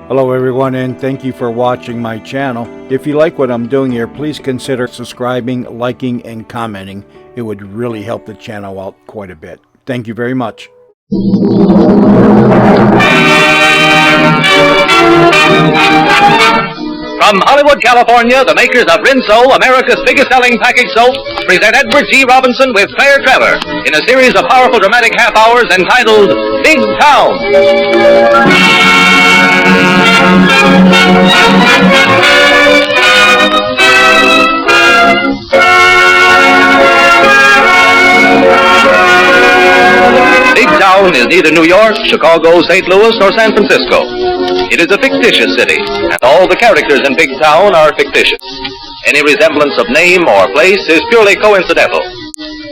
Hello everyone, and thank you for watching my channel. If you like what I'm doing here, please consider subscribing, liking, and commenting. It would really help the channel out quite a bit. Thank you very much. From Hollywood, California, the makers of Rinso, America's biggest selling package soap, present Edward G. Robinson with Claire Trevor in a series of powerful dramatic half hours entitled Big Town. Big Town is neither New York, Chicago, St. Louis, nor San Francisco. It is a fictitious city, and all the characters in Big Town are fictitious. Any resemblance of name or place is purely coincidental.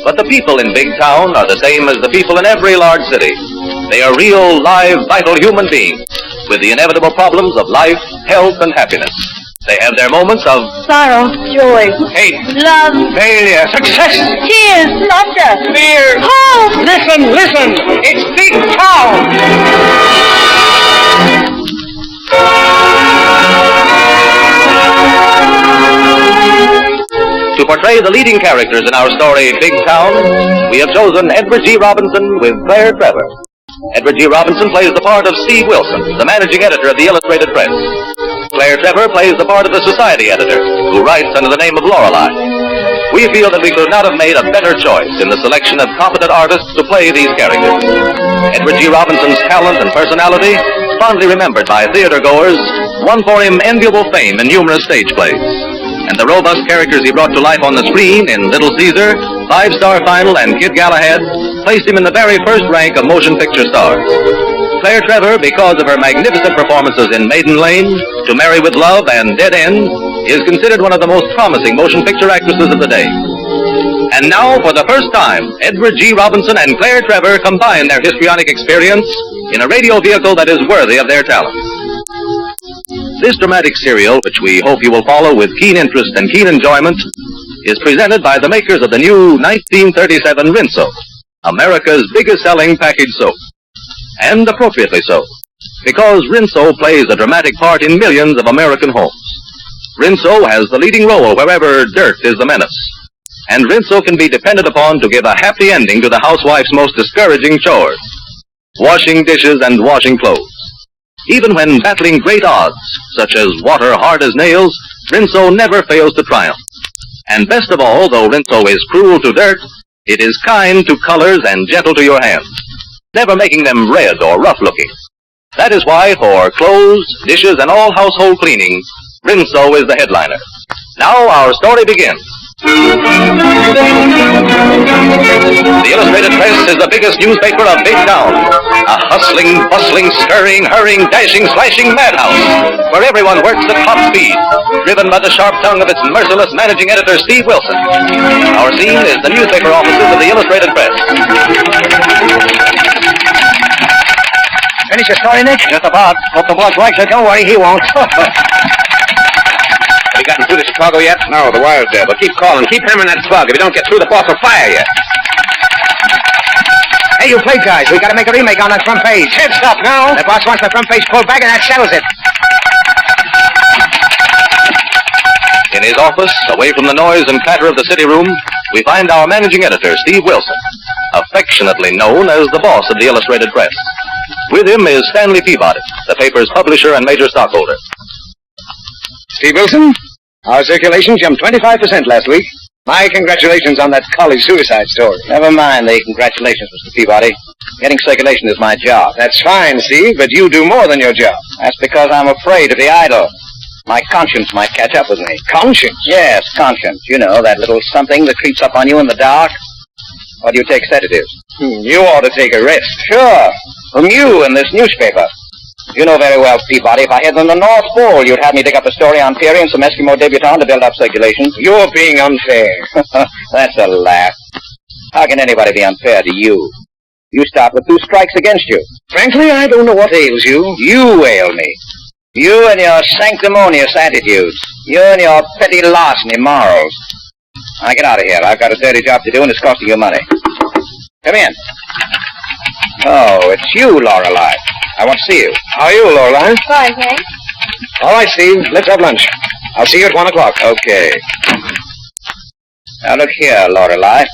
But the people in Big Town are the same as the people in every large city. They are real, live, vital human beings with the inevitable problems of life, health, and happiness. They have their moments of sorrow, joy, hate, love, failure, success, tears, laughter, fear, hope. Listen, it's Big Town. To portray the leading characters in our story, Big Town, we have chosen Edward G. Robinson with Claire Trevor. Edward G. Robinson plays the part of Steve Wilson, the managing editor of the Illustrated Press. Claire Trevor plays the part of the society editor, who writes under the name of Lorelei. We feel that we could not have made a better choice in the selection of competent artists to play these characters. Edward G. Robinson's talent and personality, fondly remembered by theater goers, won for him enviable fame in numerous stage plays. And the robust characters he brought to life on the screen in Little Caesar, Five-Star Final, and Kid Galahad placed him in the very first rank of motion picture stars. Claire Trevor, because of her magnificent performances in Maiden Lane, To Marry with Love, and Dead End, is considered one of the most promising motion picture actresses of the day. And now, for the first time, Edward G. Robinson and Claire Trevor combine their histrionic experience in a radio vehicle that is worthy of their talents. This dramatic serial, which we hope you will follow with keen interest and keen enjoyment, is presented by the makers of the new 1937 Rinso, America's biggest selling package soap. And appropriately so, because Rinso plays a dramatic part in millions of American homes. Rinso has the leading role wherever dirt is the menace. And Rinso can be depended upon to give a happy ending to the housewife's most discouraging chores: washing dishes and washing clothes. Even when battling great odds, such as water hard as nails, Rinso never fails to triumph. And best of all, though Rinso is cruel to dirt, it is kind to colors and gentle to your hands, never making them red or rough-looking. That is why, for clothes, dishes, and all household cleaning, Rinso is the headliner. Now our story begins. The Illustrated Press is the biggest newspaper of Big Town. A hustling, bustling, scurrying, hurrying, dashing, slashing madhouse, where everyone works at top speed, driven by the sharp tongue of its merciless managing editor, Steve Wilson. Our scene is the newspaper offices of the Illustrated Press. Finish your story, Nick? Just about. Hope the boss likes it. Don't worry, he won't. Have you gotten through to Chicago yet? No, the wire's dead. Well, keep calling. Keep hammering that plug. If you don't get through, the boss will fire you. Hey, you plate guys, we gotta make a remake on that front page. Can't stop now. The boss wants the front page pulled back, and that settles it. In his office, away from the noise and clatter of the city room, we find our managing editor, Steve Wilson, affectionately known as the boss of the Illustrated Press. With him is Stanley Peabody, the paper's publisher and major stockholder. Steve Wilson, our circulation jumped 25% last week. My congratulations on that college suicide story. Never mind the congratulations, Mr. Peabody. Getting circulation is my job. That's fine, Steve, but you do more than your job. That's because I'm afraid to be idle. My conscience might catch up with me. Conscience? Yes, conscience. You know, that little something that creeps up on you in the dark. Or do you take sedatives? You ought to take a rest. Sure. From you in this newspaper. You know very well, Peabody, if I had them the North Pole, you'd have me dig up a story on Peary and some Eskimo debutante to build up circulation. You're being unfair. That's a laugh. How can anybody be unfair to you? You start with 2 strikes against you. Frankly, I don't know what ails you. You ail me. You and your sanctimonious attitudes. You and your petty larceny morals. Now get out of here. I've got a dirty job to do and it's costing you money. Come in. Oh, it's you, Lorelei. I want to see you. How are you, Lorelei? Fine, thanks. All right, Steve. Let's have lunch. I'll see you at 1 o'clock. Okay. Now, look here, Lorelei.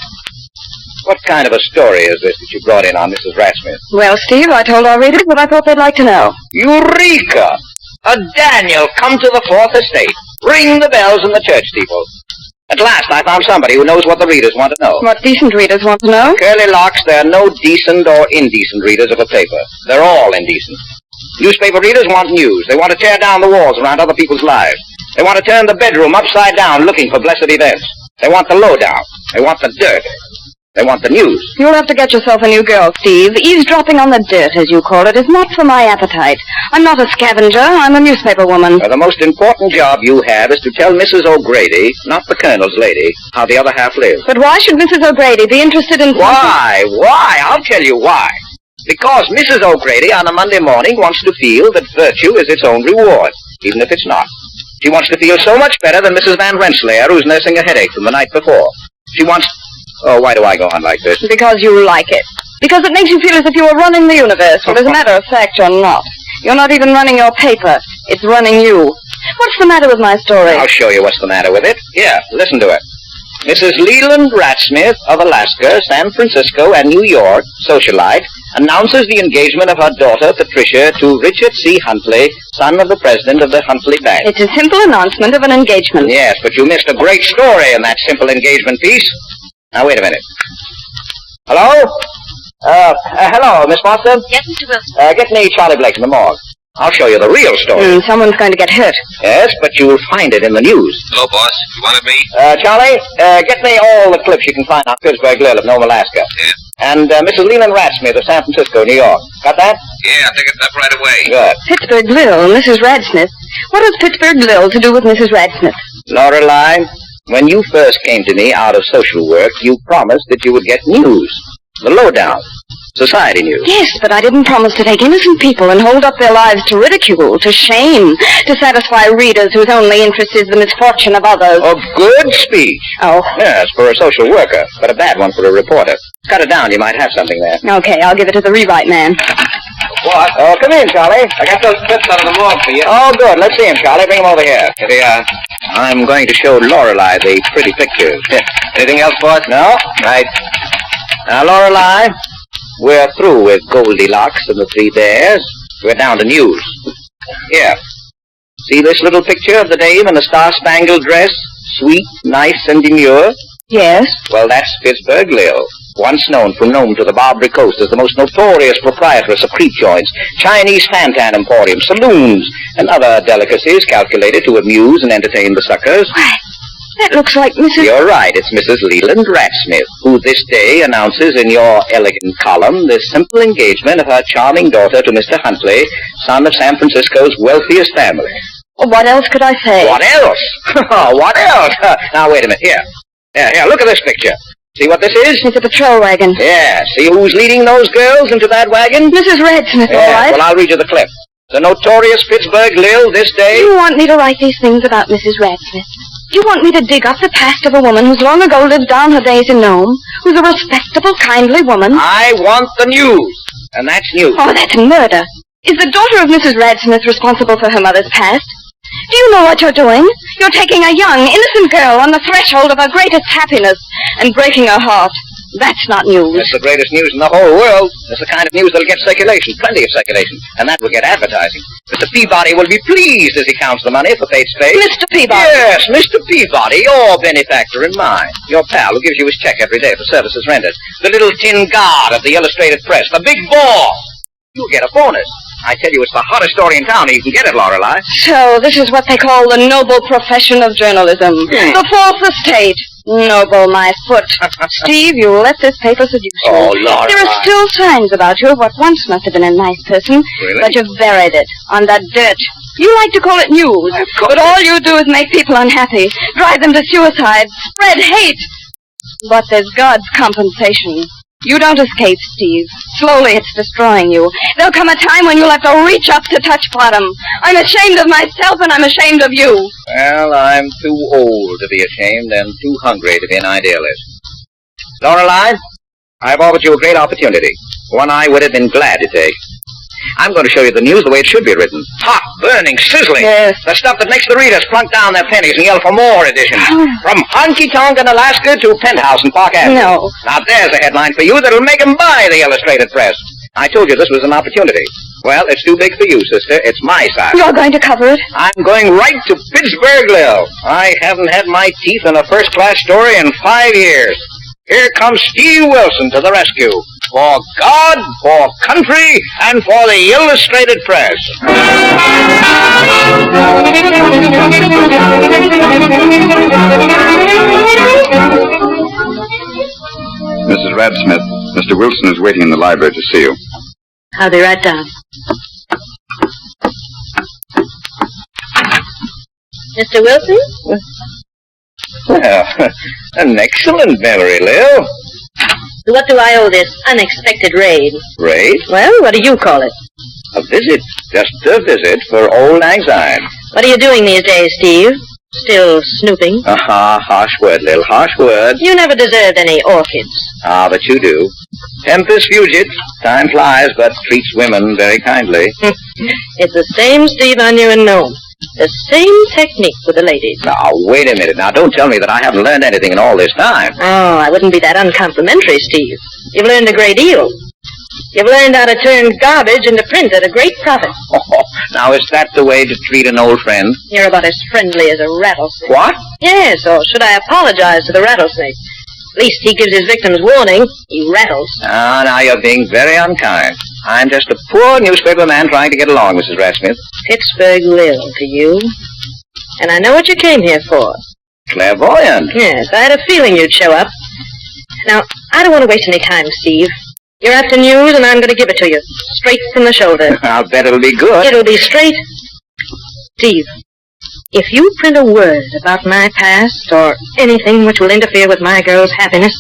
What kind of a story is this that you brought in on Mrs. Ratsmith? Well, Steve, I told our readers what I thought they'd like to know. Eureka! A Daniel come to the fourth estate. Ring the bells in the church steeple. At last I found somebody who knows what the readers want to know. What decent readers want to know? Curly Locks, there are no decent or indecent readers of a paper. They're all indecent. Newspaper readers want news. They want to tear down the walls around other people's lives. They want to turn the bedroom upside down looking for blessed events. They want the lowdown. They want the dirt. They want the news. You'll have to get yourself a new girl, Steve. Eavesdropping on the dirt, as you call it, is not for my appetite. I'm not a scavenger. I'm a newspaper woman. The most important job you have is to tell Mrs. O'Grady, not the Colonel's lady, how the other half lives. But why should Mrs. O'Grady be interested in something? Why? Why? I'll tell you why. Because Mrs. O'Grady on a Monday morning wants to feel that virtue is its own reward, even if it's not. She wants to feel so much better than Mrs. Van Rensselaer, who's nursing a headache from the night before. She wants... Oh, why do I go on like this? Because you like it. Because it makes you feel as if you were running the universe. Well, as a matter of fact, you're not. You're not even running your paper. It's running you. What's the matter with my story? I'll show you what's the matter with it. Here, listen to it. Mrs. Leland Ratsmith of Alaska, San Francisco, and New York, socialite, announces the engagement of her daughter, Patricia, to Richard C. Huntley, son of the president of the Huntley Bank. It's a simple announcement of an engagement. Yes, but you missed a great story in that simple engagement piece. Now, wait a minute. Hello? Hello, Miss Foster? Yes, Mr. Wilson. Get me Charlie Blake in the morgue. I'll show you the real story. Someone's going to get hurt. Yes, but you'll find it in the news. Hello, boss. You wanted me? Charlie, get me all the clips you can find on Pittsburg Lil of Nome, Alaska. Yeah. And Mrs. Leland Ratsmith of San Francisco, New York. Got that? Yeah, I'll take it up right away. Good. Pittsburg Lil, Mrs. Radsmith. What has Pittsburg Lil to do with Mrs. Radsmith? Lorelei, when you first came to me out of social work, you promised that you would get news. The lowdown. Society news. Yes, but I didn't promise to take innocent people and hold up their lives to ridicule, to shame, to satisfy readers whose only interest is the misfortune of others. A good speech. Oh. Yes, for a social worker, but a bad one for a reporter. Cut it down, you might have something there. Okay, I'll give it to the rewrite man. What? Oh, come in, Charlie. I got those clips out of the morgue for you. Oh, good. Let's see him, Charlie. Bring him over here. Here they are. I'm going to show Lorelei the pretty pictures. Anything else, boss? No? Right. Now, Lorelei, we're through with Goldilocks and the Three Bears. We're down to news. Here. See this little picture of the dame in the star-spangled dress? Sweet, nice, and demure? Yes? Well, that's Pittsburg Lil. Once known from Nome to the Barbary Coast as the most notorious proprietress of creep joints, Chinese fantan emporiums, saloons, and other delicacies calculated to amuse and entertain the suckers. Why, that looks like Mrs. You're right, it's Mrs. Leland Ratsmith, who this day announces in your elegant column the simple engagement of her charming daughter to Mr. Huntley, son of San Francisco's wealthiest family. What else could I say? What else? What else? Now, wait a minute. Here, look at this picture. See what this is? It's a patrol wagon. Yeah, see who's leading those girls into that wagon? Mrs. Radsmith, Yeah, all right. well, I'll read you the clip. The notorious Pittsburg Lil this day... You want me to write these things about Mrs. Radsmith? You want me to dig up the past of a woman who's long ago lived down her days in Nome, who's a respectable, kindly woman? I want the news, and that's news. Oh, that's murder. Is the daughter of Mrs. Radsmith responsible for her mother's past? Do you know what you're doing? You're taking a young, innocent girl on the threshold of her greatest happiness and breaking her heart. That's not news. That's the greatest news in the whole world. That's the kind of news that'll get circulation, plenty of circulation, and that will get advertising. Mr. Peabody will be pleased as he counts the money for Fate's face. Mr. Peabody? Yes, Mr. Peabody, your benefactor and mine. Your pal who gives you his check every day for services rendered. The little tin god of the illustrated press. The big boss. You'll get a bonus. I tell you, it's the hottest story in town, and you can get it, Lorelei. So, this is what they call the noble profession of journalism. The fourth estate. Noble, my foot. Steve, you let this paper seduce you. Oh, Lorelei. There are still signs about you of what once must have been a nice person. Really? But you've buried it on that dirt. You like to call it news. But all you do is make people unhappy, drive them to suicide, spread hate. But there's God's compensation. You don't escape, Steve. Slowly it's destroying you. There'll come a time when you'll have to reach up to touch bottom. I'm ashamed of myself and I'm ashamed of you. Well, I'm too old to be ashamed and too hungry to be an idealist. Lorelei, I've offered you a great opportunity, one I would have been glad to take. I'm going to show you the news the way it should be written. Hot, burning, sizzling. Yes. The stuff that makes the readers plunk down their pennies and yell for more editions. From honky-tonk in Alaska to penthouse in Park Avenue. No. Now there's a headline for you that'll make them buy the Illustrated Press. I told you this was an opportunity. Well, it's too big for you, sister. It's my size. You're going to cover it? I'm going right to Pittsburg, Lil. I haven't had my teeth in a first-class story in 5 years. Here comes Steve Wilson to the rescue. For God, for country, and for the Illustrated Press. Mrs. Radsmith, Mr. Wilson is waiting in the library to see you. I'll be right down. Mr. Wilson? Well, an excellent memory, Lil. What do I owe this unexpected raid? Raid? Well, what do you call it? A visit. Just a visit for old Lang Syne. What are you doing these days, Steve? Still snooping? Harsh word, Lil, harsh word. You never deserved any orchids. Ah, but you do. Tempus fugit. Time flies, but treats women very kindly. It's the same Steve I knew and known. The same technique with the ladies. Now, wait a minute. Now, don't tell me that I haven't learned anything in all this time. Oh, I wouldn't be that uncomplimentary, Steve. You've learned a great deal. You've learned how to turn garbage into print at a great profit. Oh, now, is that the way to treat an old friend? You're about as friendly as a rattlesnake. What? Yes, or should I apologize to the rattlesnake? At least he gives his victims warning. He rattles. Ah, now you're being very unkind. I'm just a poor newspaper man trying to get along, Mrs. Radsmith. Pittsburg Lil to you. And I know what you came here for. Clairvoyant. Yes, I had a feeling you'd show up. Now, I don't want to waste any time, Steve. You're after news, and I'm going to give it to you. Straight from the shoulder. I'll bet it'll be good. It'll be straight. Steve, if you print a word about my past or anything which will interfere with my girl's happiness,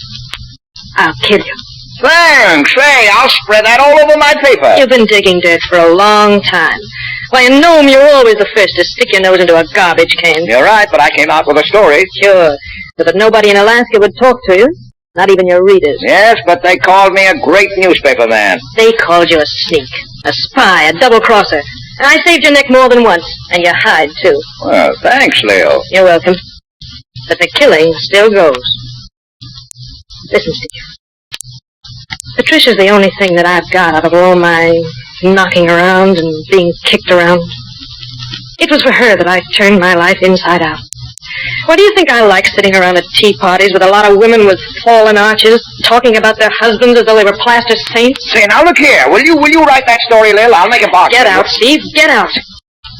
I'll kill you. Thanks. Say, I'll spread that all over my paper. You've been digging dirt for a long time. Why, in Nome, you're always the first to stick your nose into a garbage can. You're right, but I came out with a story. Sure, so that nobody in Alaska would talk to you. Not even your readers. Yes, but they called me a great newspaper man. They called you a sneak, a spy, a double-crosser. And I saved your neck more than once, and your hide, too. Well, thanks, Leo. You're welcome. But the killing still goes. Listen, Steve. Patricia's the only thing that I've got out of all my knocking around and being kicked around. It was for her that I turned my life inside out. Why do you think I like sitting around at tea parties with a lot of women with fallen arches talking about their husbands as though they were plaster saints? Say, now look here. Will you write that story, Lil? I'll make a bargain. Get out, Steve. Get out.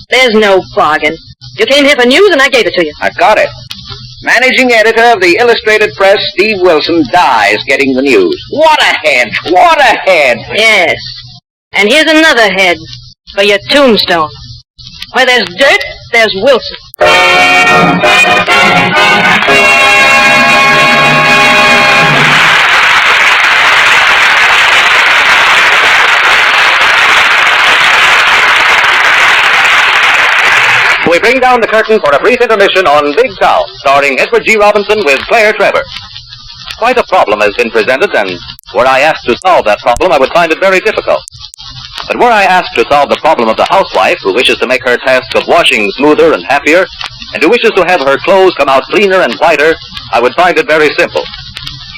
There's no bargain. You came here for news and I gave it to you. I've got it. Managing editor of the Illustrated Press, Steve Wilson, dies getting the news. What a head! What a head! Yes. And here's another head for your tombstone. Where there's dirt, there's Wilson. We bring down the curtain for a brief intermission on Big Town, starring Edward G. Robinson with Claire Trevor. Quite a problem has been presented, and were I asked to solve that problem, I would find it very difficult. But were I asked to solve the problem of the housewife who wishes to make her task of washing smoother and happier, and who wishes to have her clothes come out cleaner and whiter, I would find it very simple.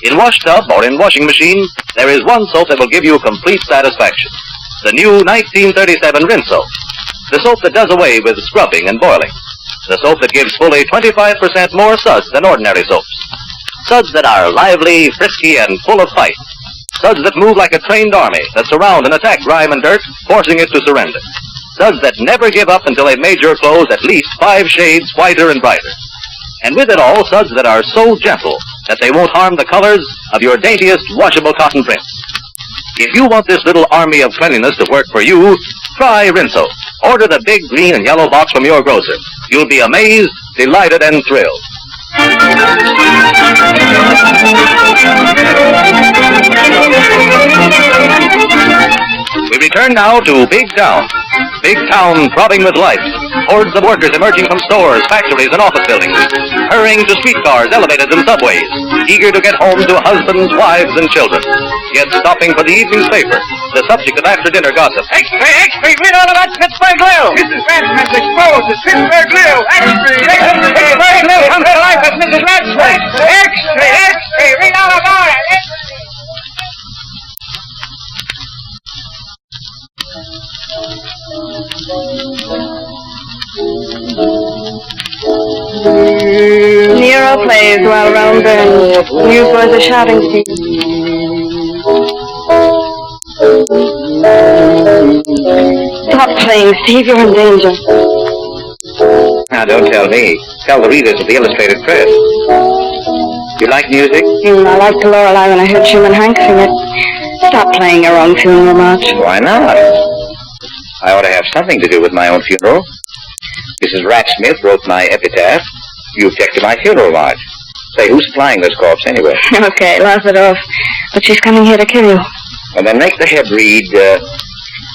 In wash tub or in washing machine, there is one soap that will give you complete satisfaction. The new 1937 Rinse Soap. The soap that does away with scrubbing and boiling. The soap that gives fully 25% more suds than ordinary soaps. Suds that are lively, frisky, and full of fight. Suds that move like a trained army, that surround and attack grime and dirt, forcing it to surrender. Suds that never give up until they've made your clothes at least 5 shades whiter and brighter. And with it all, suds that are so gentle that they won't harm the colors of your daintiest washable cotton prints. If you want this little army of cleanliness to work for you, try Rinso. Order the big green and yellow box from your grocer. You'll be amazed, delighted, and thrilled. We return now to Big Town. Big Town throbbing with life. Hordes of workers emerging from stores, factories, and office buildings. Hurrying to streetcars, elevators, and subways. Eager to get home to husbands, wives, and children. Yet stopping for the evening's paper. the subject of after-dinner gossip. Extra, read all about Pittsburg Glue. Mrs. Radsmith exposed as Pittsburg Glue. Extra, Pittsburg Glue comes to life as Mrs. Radsmith. Extra, read all about it. Nero plays while Rome burns. Newsboys are shouting Steve. Stop playing, Steve. You're in danger. Now, don't tell me. Tell the readers of the Illustrated Press. You like music? I liked the Lorelei when I heard Schumann Hank sing it. Stop playing your own funeral march. Why not? I ought to have something to do with my own funeral. Mrs. Radsmith wrote my epitaph. You object to my funeral march. Say, who's supplying this corpse anyway? Okay, laugh it off. But she's coming here to kill you. And then make the head read,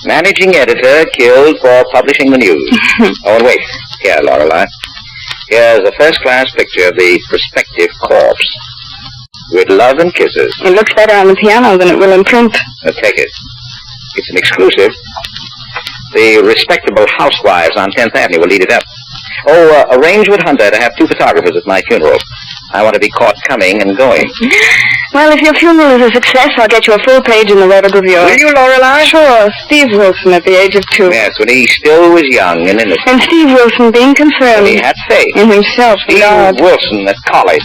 Managing Editor killed for publishing the news. Oh, and wait. Here, Lorelei. Here's a first-class picture of the prospective corpse. With love and kisses. It looks better on the piano than it will in print. Now, take it. It's an exclusive. The respectable housewives on 10th Avenue will lead it up. Oh, arrange with Hunter to have 2 photographers at my funeral. I want to be caught coming and going. Well, if your funeral is a success, I'll get you a full page in the Rebel Review. Will you, Lorelei? Sure. Steve Wilson at the age of 2. Yes, when he still was young and innocent. And Steve Wilson being confirmed. And he had faith. In himself. Steve God. Wilson at college.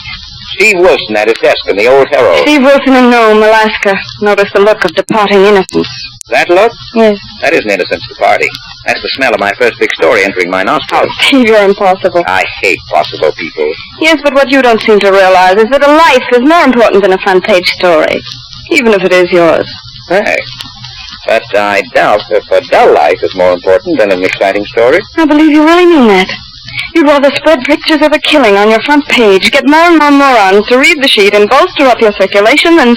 Steve Wilson at his desk in the Old Herald. Steve Wilson in Nome, Alaska. Notice the look of departing innocence. That look? Yes. That isn't innocence departing. That's the smell of my first big story entering my nostrils. Steve, you're impossible. I hate possible people. Yes, but what you don't seem to realize is that a life is more important than a front-page story. Even if it is yours. Hey. But I doubt if a dull life is more important than an exciting story. I believe you really mean that. You'd rather spread pictures of a killing on your front page, get more and more morons to read the sheet and bolster up your circulation than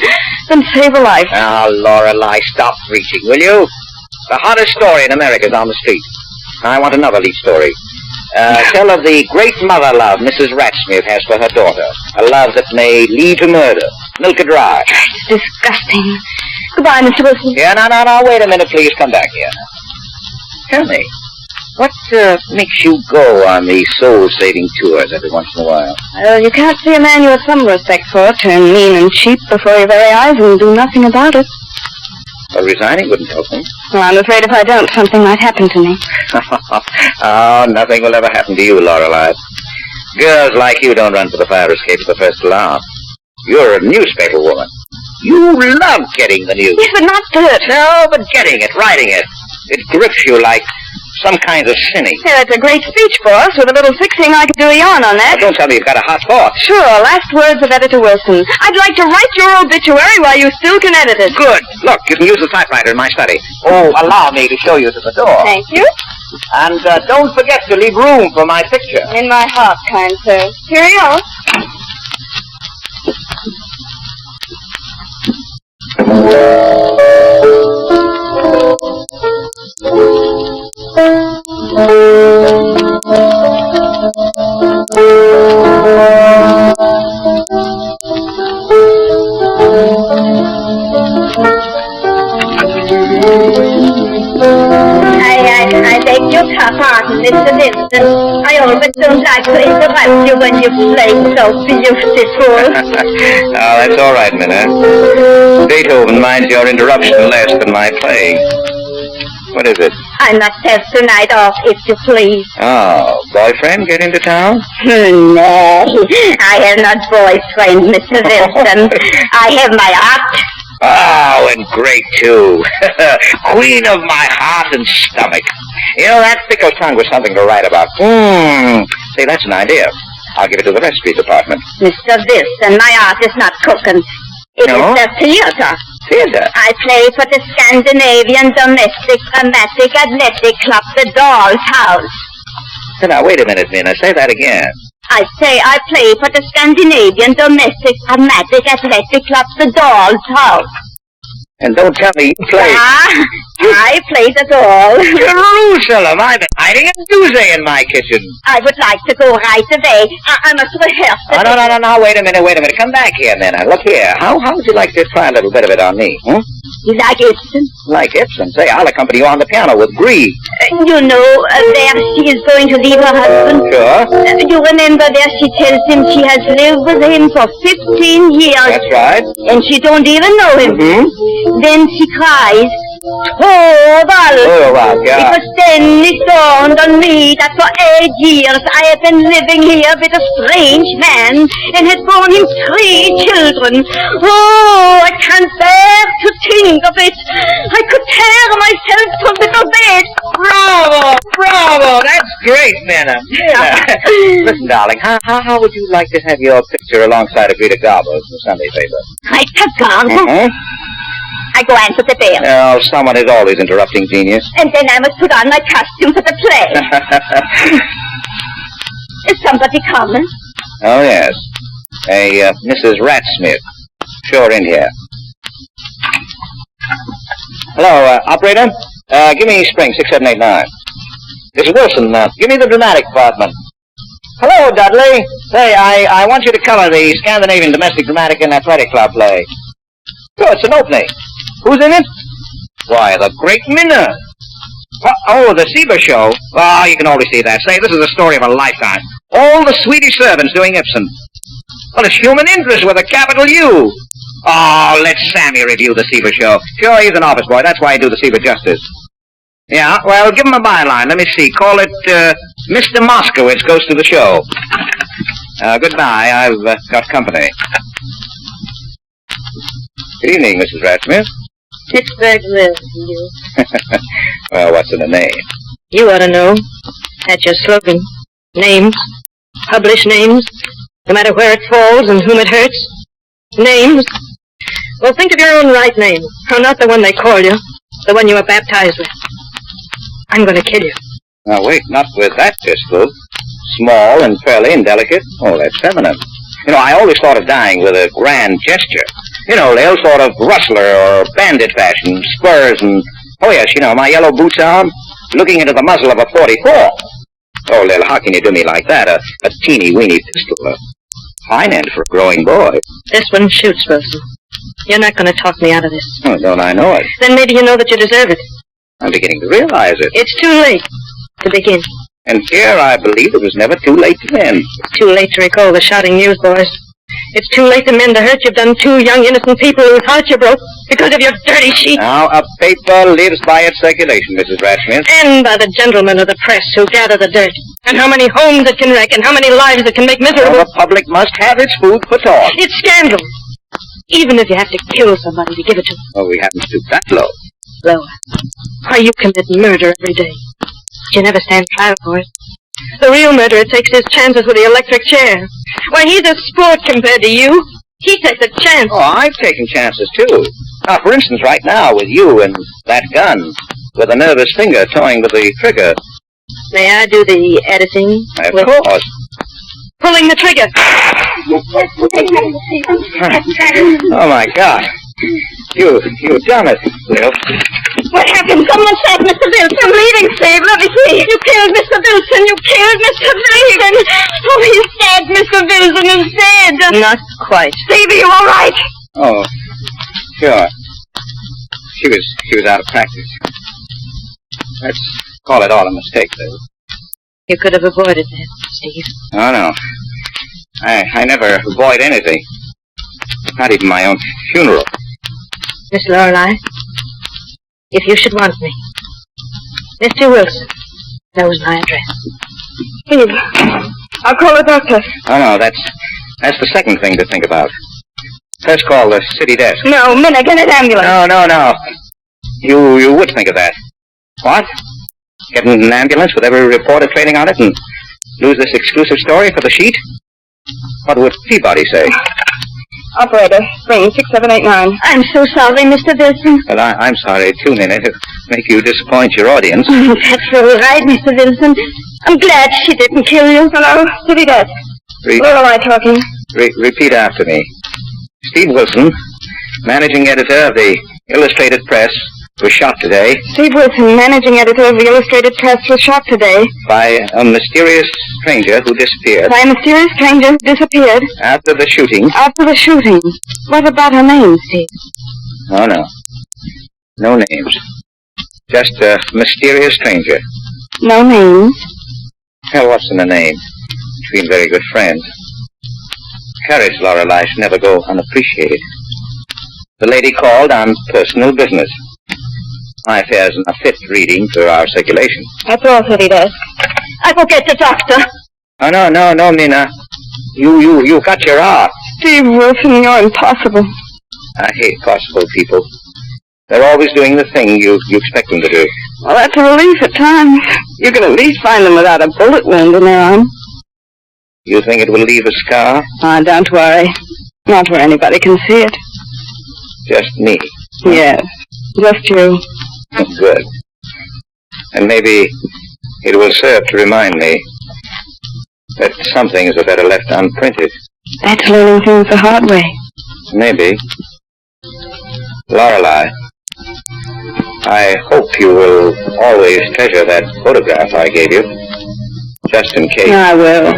save a life. Now, Lorelei, stop preaching, will you? The hottest story in America is on the street. I want another lead story. Tell of the great mother love Mrs. Radsmith has for her daughter. A love that may lead to murder. Milk it dry. It's disgusting. Goodbye, Mr. Wilson. Yeah, no, wait a minute, please. Come back here. Tell me, what makes you go on these soul-saving tours every once in a while? Well, you can't see a man you have some respect for turn mean and cheap before your very eyes and do nothing about it. Well, resigning wouldn't help me. Well, I'm afraid if I don't, something might happen to me. Oh, nothing will ever happen to you, Lorelei. Girls like you don't run for the fire escape at the first alarm. You're a newspaper woman. You love getting the news. Yes, but not dirt. No, but getting it, writing it. It grips you like some kind of sinning. Yeah, that's a great speech, boss. With a little fixing, I could do a yarn on that. Now, don't tell me you've got a hot thought. Sure, last words of Editor Wilson. I'd like to write your obituary while you still can edit it. Good. Look, you can use the typewriter in my study. Oh, allow me to show you to the door. Thank you. And don't forget to leave room for my picture. In my heart, kind sir. Cheerio. I beg your pardon, Mr. Vincent. I always don't like to interrupt you when you play so beautiful. Oh, that's all right, Minna. Beethoven minds your interruption less than my playing. What is it? I must have tonight off, if you please. Oh, boyfriend get into town? No, I have not boyfriend, Mr. Vincent. I have my art. Oh, and great, too. Queen of my heart and stomach. You know, that fickle tongue was something to write about. Say, that's an idea. I'll give it to the recipe department. Mr. Vincent, my art is not cooking. It No? is the theater. Theater? I play for the Scandinavian Domestic Dramatic Athletic Club, the Doll's House. Now, wait a minute, Minna. Say that again. I say I play for the Scandinavian Domestic Dramatic Athletic Club, the Doll's House. And don't tell me you play. I play the doll. Jerusalem, I've been hiding a doozy in my kitchen. I would like to go right away. I must rehearse. Oh, no, wait a minute. Come back here, Minna. Look here. How would you like to try a little bit of it on me, You like Ibsen? Like Ibsen? Say, I'll accompany you on the piano with Grieg. You know, there she is going to leave her husband. Sure. You remember there she tells him she has lived with him for 15 years. That's right. And she don't even know him. Mm-hmm. Then she cries, Torvald! Torvald, yeah. It was then it dawned on me that for 8 years I have been living here with a strange man and had borne him 3 children. Oh, I can't bear to think of it. I could tear myself from the bed. Bravo! Bravo! That's great, Minna. Yeah. Listen, darling, how would you like to have your picture alongside of Rita Garbo's in the Sunday paper? Rita Garbo? Mm-hmm. I go answer the bell. Oh, someone is always interrupting genius. And then I must put on my costume for the play. Is somebody coming? Oh, yes. A Mrs. Ratsmith. Show her in here. Hello, operator. Give me Spring 6789. Mrs. Wilson, give me the dramatic department. Hello, Dudley. Say, I want you to color the Scandinavian Domestic Dramatic and Athletic Club play. Oh, it's an opening. Who's in it? Why, the great Minna. Oh, the Sieber show. Oh, you can always see that. Say, this is the story of a lifetime. All the Swedish servants doing Ibsen. Well, it's human interest with a capital U. Oh, let Sammy review the Sieber show. Sure, he's an office boy. That's why I do the Sieber justice. Yeah, well, give him a byline. Let me see. Call it, Mr. Moskowitz Goes to the Show. Goodbye. I've got company. Good evening, Mrs. Ratsmith. Pittsburg lives, you. Well, what's in the name? You ought to know. That's your slogan. Names. Publish names. No matter where it falls and whom it hurts. Names. Well, think of your own right name. Or not the one they call you. The one you were baptized with. I'm going to kill you. Now, wait, not with that pistol. Small and fairly indelicate. Oh, that's feminine. You know, I always thought of dying with a grand gesture. You know, little sort of rustler or bandit fashion, spurs and... Oh, yes, you know, my yellow boots on, looking into the muzzle of a 44. Oh, Lil, how can you do me like that? A teeny-weeny pistol. A fine end for a growing boy. This one shoots, Wilson. You're not going to talk me out of this. Oh, don't I know it? Then maybe you know that you deserve it. I'm beginning to realize it. It's too late to begin. And here I believe it was never too late to end. It's too late to recall the shouting newsboys. It's too late to mend the hurt you've done 2 young innocent people whose hearts you broke because of your dirty sheets. Now, a paper lives by its circulation, Mrs. Ratsmith. And by the gentlemen of the press who gather the dirt. And how many homes it can wreck and how many lives it can make miserable. Well, the public must have its food for thought. It's scandal. Even if you have to kill somebody to give it to them. Oh, we haven't stooped that low. Lower. Why, you commit murder every day. But you never stand trial for it. The real murderer takes his chances with the electric chair. Why, he's a sport compared to you. He takes a chance. Oh, I've taken chances, too. Now, for instance, right now, with you and that gun, with a nervous finger toying with the trigger. May I do the editing? Of course. Pulling the trigger. Oh, my God. You've done it, Lil. What happened? Someone shot Mr. Wilson. I'm leaving, Steve. Let me see. You killed Mr. Wilson. You killed Mr. Wilson. Oh, he's dead. Mr. Wilson is dead. Not quite. Steve, are you all right? Oh, sure. She was out of practice. Let's call it all a mistake, Lil. You could have avoided that, Steve. Oh, no. I never avoid anything. Not even my own funeral. Miss Lorelei, if you should want me, Mr. Wilson knows my address. Steve, I'll call the doctor. Oh, no, that's the second thing to think about. First call the city desk. No, Minna, get an ambulance. No. You would think of that. What? Get an ambulance with every reporter training on it and lose this exclusive story for the sheet? What would Peabody say? Operator, Spring 6789. I'm so sorry, Mr. Wilson. Well, I'm sorry, too, Minna, to make you disappoint your audience. That's all right, Mr. Wilson. I'm glad she didn't kill you. Hello, city desk. Lorelei talking. Repeat after me. Steve Wilson, managing editor of the Illustrated Press, was shot today. Steve Wilson, managing editor of the Illustrated Press, was shot today. By a mysterious stranger who disappeared. By a mysterious stranger who disappeared. After the shooting. After the shooting. What about her name, Steve? Oh, no. No names. Just a mysterious stranger. No names. Well, what's in a name? Between very good friends. Courage, Lorelei, should never go unappreciated. The lady called on personal business. My affairs are not fit reading for our circulation. That's all, he'd ask. I forget the doctor. Oh, no, Mina. You got your art. Steve Wilson, you're impossible. I hate possible people. They're always doing the thing you expect them to do. Well, that's a relief at times. You can at least find them without a bullet wound in their arm. You think it will leave a scar? Don't worry. Not where anybody can see it. Just me? Yes, just you. Good. And maybe it will serve to remind me that some things are better left unprinted. That's learning things the hard way. Maybe. Lorelei, I hope you will always treasure that photograph I gave you. Just in case. I will.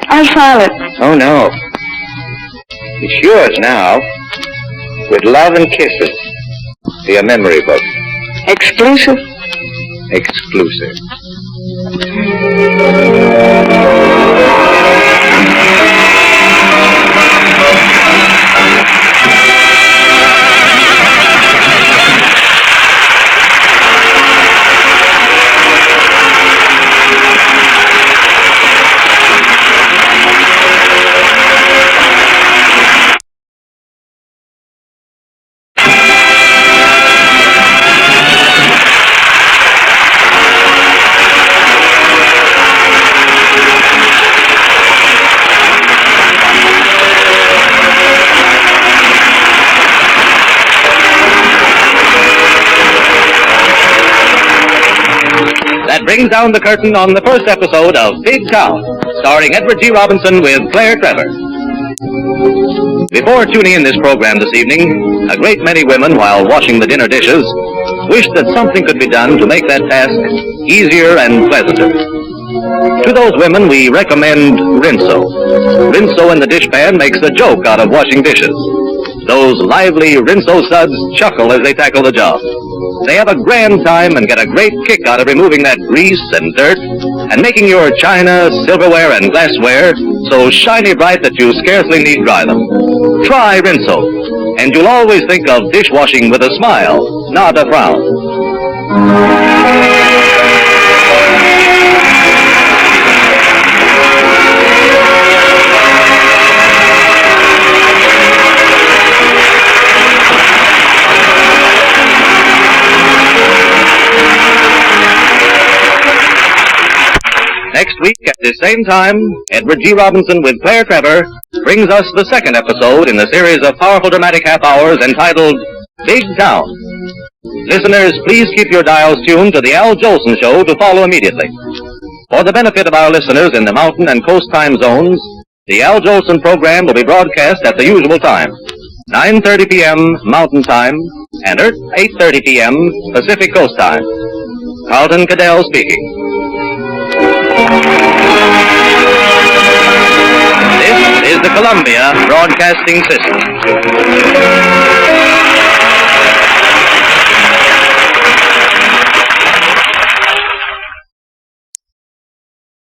I'll file it. Oh, no. It's yours now. With love and kisses. Be a memory book. Exclusive? Exclusive. That brings down the curtain on the first episode of Big Town, starring Edward G. Robinson with Claire Trevor. Before tuning in this program this evening, a great many women, while washing the dinner dishes, wished that something could be done to make that task easier and pleasanter. To those women, we recommend Rinso. Rinso in the dishpan makes a joke out of washing dishes. Those lively Rinso suds chuckle as they tackle the job. They have a grand time and get a great kick out of removing that grease and dirt and making your china, silverware, and glassware so shiny bright that you scarcely need dry them. Try Rinso, and you'll always think of dishwashing with a smile, not a frown. Next week, at the same time, Edward G. Robinson with Claire Trevor brings us the second episode in the series of powerful dramatic half-hours entitled Big Town. Listeners, please keep your dials tuned to the Al Jolson Show to follow immediately. For the benefit of our listeners in the mountain and coast time zones, the Al Jolson program will be broadcast at the usual time, 9:30 p.m. Mountain Time, and 8:30 p.m. Pacific Coast Time. Carlton Cadell speaking. This is the Columbia Broadcasting System.